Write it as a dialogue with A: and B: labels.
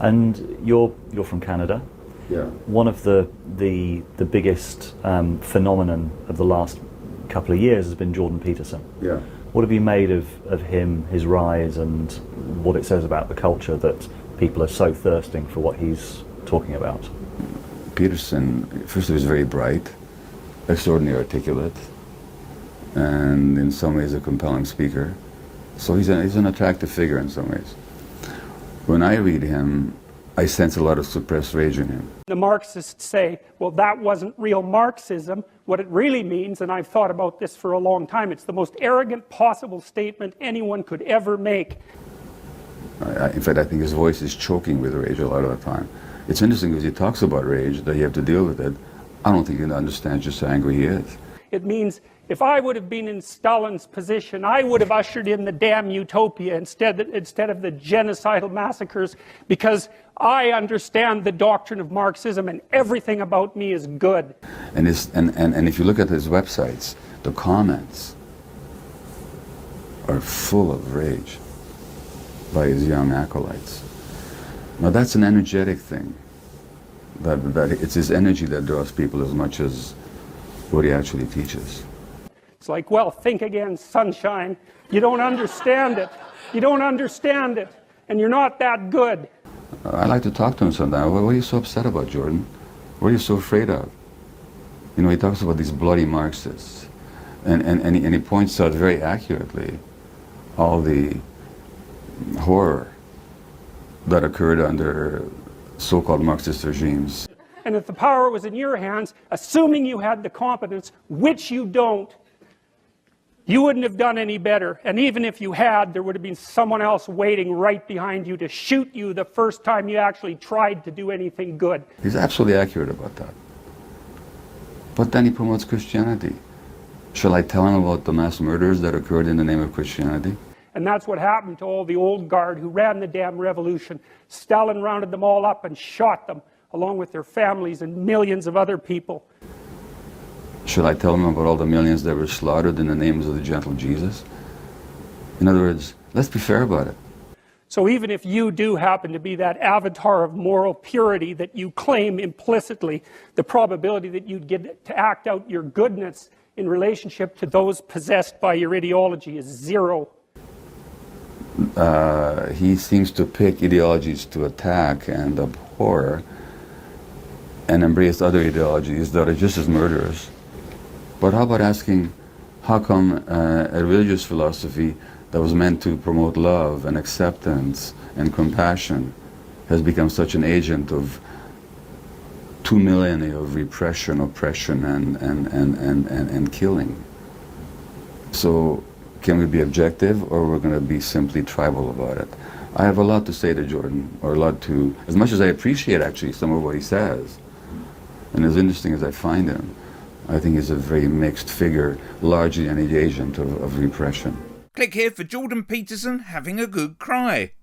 A: And you're from Canada.
B: Yeah.
A: One of the biggest phenomenon of the last couple of years has been Jordan Peterson.
B: Yeah.
A: What have you made of him, his rise, and what it says about the culture that people are so thirsting for what he's talking about?
B: Peterson, first, he was very bright, extraordinarily articulate, and in some ways a compelling speaker. So he's an attractive figure in some ways. When I read him, I sense a lot of suppressed rage in him.
C: The Marxists say, well, that wasn't real Marxism. What it really means, and I've thought about this for a long time, it's the most arrogant possible statement anyone could ever make.
B: In fact, I think his voice is choking with rage a lot of the time. It's interesting because he talks about rage, that you have to deal with it. I don't think he understands just how angry he is.
C: It means if I would have been in Stalin's position, I would have ushered in the damn utopia instead of the genocidal massacres, because I understand the doctrine of Marxism and everything about me is good.
B: And if you look at his websites, the comments are full of rage by his young acolytes. Now that's an energetic thing. That it's his energy that draws people as much as what he actually teaches.
C: It's like, well, think again, sunshine. You don't understand it. You don't understand it. And you're not that good.
B: I like to talk to him sometimes. What are you so upset about, Jordan? What are you so afraid of? You know, he talks about these bloody Marxists. And he points out very accurately all the horror that occurred under so-called Marxist regimes.
C: And if the power was in your hands, assuming you had the competence, which you don't, you wouldn't have done any better. And even if you had, there would have been someone else waiting right behind you to shoot you the first time you actually tried to do anything good.
B: He's absolutely accurate about that. But then he promotes Christianity. Shall I tell him about the mass murders that occurred in the name of Christianity?
C: And that's what happened to all the old guard who ran the damn revolution. Stalin rounded them all up and shot them, along with their families and millions of other people.
B: Shall I tell him about all the millions that were slaughtered in the names of the gentle Jesus? In other words, let's be fair about it.
C: So even if you do happen to be that avatar of moral purity that you claim implicitly, the probability that you'd get to act out your goodness in relationship to those possessed by your ideology is zero.
B: He seems to pick ideologies to attack and abhor and embrace other ideologies that are just as murderous. But how about asking, how come a religious philosophy that was meant to promote love and acceptance and compassion has become such an agent of 2 millennia of repression, oppression, and killing? So can we be objective, or we're going to be simply tribal about it? I have a lot to say to Jordan, or a lot to, as much as I appreciate actually some of what he says, and as interesting as I find him, I think he's a very mixed figure, largely an agent of repression.
D: Click here for Jordan Peterson having a good cry.